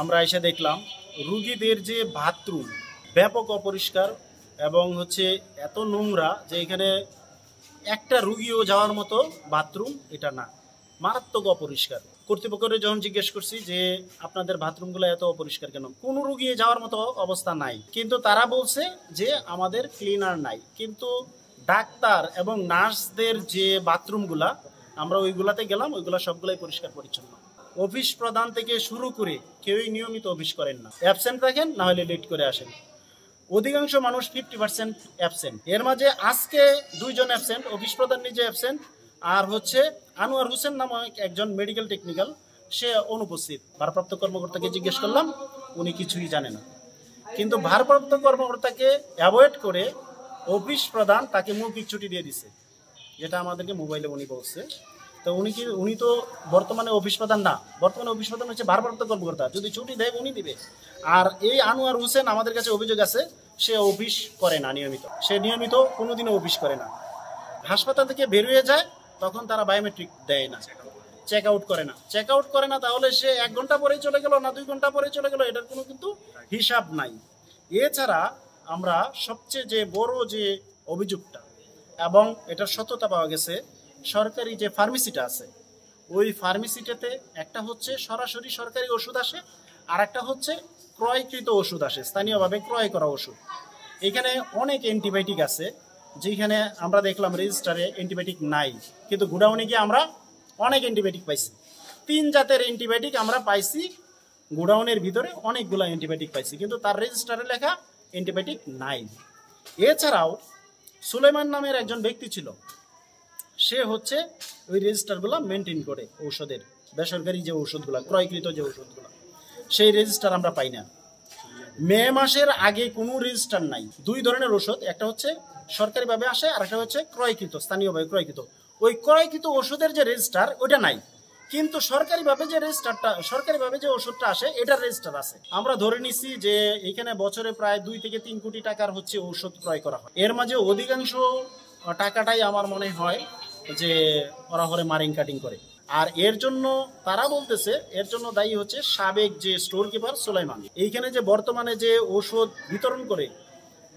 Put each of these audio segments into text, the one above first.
আমরা এসে দেখলাম রোগীদের যে বাথরুম ব্যাপক অপরিষ্কার এবং হচ্ছে এত নোংরা যে এখানে একটা রোগীও যাওয়ার মতো বাথরুম এটা না, মারাত্মক অপরিষ্কার। কর্তৃপক্ষের যখন জিজ্ঞেস করছি যে আপনাদের বাথরুমগুলো এত অপরিষ্কার কেন, কোনো রোগী যাওয়ার মতো অবস্থা নাই, কিন্তু তারা বলছে যে আমাদের ক্লিনার নাই। কিন্তু ডাক্তার এবং নার্সদের যে বাথরুমগুলা আমরা ওইগুলাতে গেলাম, ওইগুলা সবগুলাই পরিষ্কার পরিচ্ছন্ন। অফিস প্রধান থেকে শুরু করে কেউই নিয়মিত অফিস করেন না, অ্যাবসেন্ট থাকেন, না হলে লেট করে আসেন। অধিকাংশ মানুষ 50% অ্যাবসেন্ট। এর মাঝে আজকে 2 জন অ্যাবসেন্ট, অফিস প্রধান নিজে অ্যাবসেন্ট, আর হচ্ছে আনোয়ার হোসেন নামক একজন মেডিকেল টেকনিক্যাল, সে অনুপস্থিত। ভারপ্রাপ্ত কর্মকর্তাকে জিজ্ঞেস করলাম, উনি কিছুই জানে না। কিন্তু ভারপ্রাপ্ত কর্মকর্তাকে অ্যাভয়েড করে অফিস প্রধান তাকে মৌখিক ছুটি দিয়ে দিছে, যেটা আমাদেরকে মোবাইলে উনি বলছে। তো উনি তো বর্তমানে অফিস প্রধান না, বর্তমানে অফিস প্রধান হচ্ছে ভারপ্রাপ্ত কর্মকর্তা। যদি ছুটি দেয় উনি দিবে। আর এই আনোয়ার হোসেন আমাদের কাছে অভিযোগ আছে, সে অফিস করে না নিয়মিত, সে নিয়মিত কোনোদিনও অফিস করে না। হাসপাতাল থেকে বেরিয়ে যায় তখন তারা বায়োমেট্রিক দেয় না, চেক আউট করে না, তাহলে সে 1 ঘন্টা পরে চলে গেল না 2 ঘন্টা পরে চলে গেল, এটার কোনো কিন্তু হিসাব নাই। এছাড়া আমরা সবচেয়ে যে বড় যে অভিযোগটা এবং এটার সত্যতা পাওয়া গেছে, সরকারি যে ফার্মেসিটা আছে, ওই ফার্মেসিটাতে একটা হচ্ছে সরাসরি সরকারি ওষুধ আসে, আর একটা হচ্ছে ক্রয়কৃত ওষুধ আসে, স্থানীয়ভাবে ক্রয় করা ওষুধ। এখানে অনেক অ্যান্টিবায়োটিক আছে, যেখানে আমরা দেখলাম রেজিস্টারে অ্যান্টিবায়োটিক নাই, কিন্তু গোডাউনে গিয়ে আমরা অনেক অ্যান্টিবায়োটিক পাইছি। 3 জাতের অ্যান্টিবায়োটিক আমরা পাইছি গোডাউনের ভিতরে, অনেকগুলো অ্যান্টিবায়োটিক পাইছি, কিন্তু তার রেজিস্টারে লেখা অ্যান্টিবায়োটিক নাই। এছাড়াও সুলাইমান নামের একজন ব্যক্তি ছিল, সে হচ্ছে ওই রেজিস্টারগুলো মেনটেন করে ঔষধের, বেসরকারি যে ওষুধগুলো, ক্রয়কৃত যে ওষুধগুলো, সেই রেজিস্টার আমরা পাই না। মে মাসের আগে কোনো রেজিস্টার নাই। 2 ধরনের ওষুধ, একটা হচ্ছে সরকারিভাবে আসে, আর একটা হচ্ছে ক্রয়কৃত, স্থানীয়ভাবে ক্রয়কৃত। ওই ক্রয়কৃত ওষুধের যে রেজিস্টার ওইটা নাই, কিন্তু সরকারিভাবে যে ওষুধটা আসে এটার রেজিস্টার আছে। আমরা ধরে নিছি যে এখানে বছরে প্রায় 2 থেকে 3 কোটি টাকার হচ্ছে ঔষধ ক্রয় করা হয়। এর মাঝে অধিকাংশ টাকাটাই আমার মনে হয় যে ওরা হরে মারিং কাটিং করে। আর এর জন্য তারা বলতেছে এর জন্য দায়ী হচ্ছে সাবেক যে স্টোর কিপার সুলাইমান। এইখানে যে বর্তমানে যে ওষুধ বিতরণ করে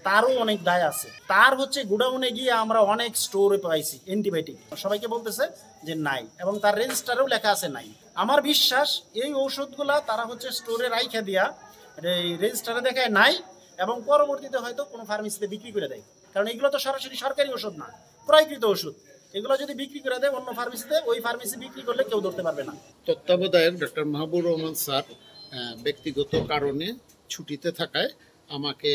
তারও অনেক দায় আছে। তার হচ্ছে গোডাউনে গিয়ে আমরা অনেক স্টোরে পাইছি অ্যান্টিবায়োটিক, সবাইকে বলতেছে যে নাই, এবং তার রেজিস্টারেও লেখা আছে নাই। আমার বিশ্বাস এই ঔষধগুলা তারা হচ্ছে স্টোরে রাইখা দিয়া রেজিস্টারে দেখায় নাই, এবং পরবর্তীতে হয়তো কোনো ফার্মেসিতে বিক্রি করে দেয়, কারণ এগুলো তো সরাসরি সরকারি ওষুধ না, ক্রয়কৃত ওষুধ। এগুলো যদি বিক্রি করে দেয় অন্য ফার্মেসিতে, ওই ফার্মেসি বিক্রি করলে কেউ ধরতে পারবে না। তত্ত্বাবধায়ক ডক্টর মাহবুব রহমান স্যার ব্যক্তিগত কারণে ছুটিতে থাকায় আমাকে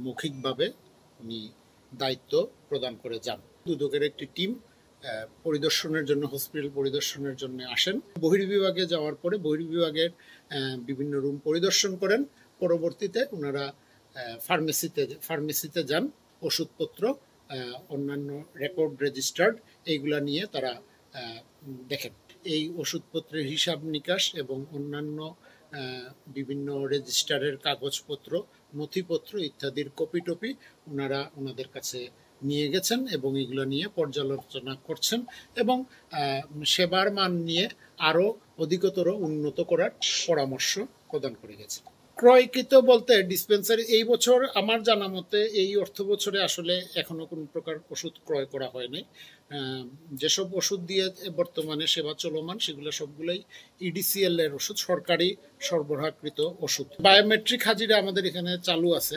মৌখিকভাবে উনি দায়িত্ব প্রদান করে যান। দুদকের একটি টিম পরিদর্শনের জন্য, হসপিটাল পরিদর্শনের জন্য আসেন। বহির্বিভাগে যাওয়ার পরে বহির্বিভাগের বিভিন্ন রুম পরিদর্শন করেন। পরবর্তীতে ওনারা ফার্মেসিতে যান, ওষুধপত্র, অন্যান্য রেকর্ড, রেজিস্টার্ড এইগুলা নিয়ে তারা দেখেন। এই ওষুধপত্রের হিসাব নিকাশ এবং অন্যান্য বিভিন্ন রেজিস্টারের কাগজপত্র, নথিপত্র ইত্যাদির কপি টপি ওনাদের কাছে নিয়ে গেছেন, এবং এগুলো নিয়ে পর্যালোচনা করছেন, এবং সেবার মান নিয়ে আরও অধিকতর উন্নত করার পরামর্শ প্রদান করে গেছেন। ক্রয়কৃত বলতে ডিসপেন্সারি এই বছর আমার জানা মতে এই অর্থ বছরে আসলে এখনো কোনো প্রকার ওষুধ ক্রয় করা হয়নি। যেসব ওষুধ দিয়ে বর্তমানে সেবা চলমান সেগুলো সবগুলোই ইডিসিএল এর ওষুধ, সরকারি সরবরাহকৃত ওষুধ। বায়োমেট্রিক হাজিরা আমাদের এখানে চালু আছে।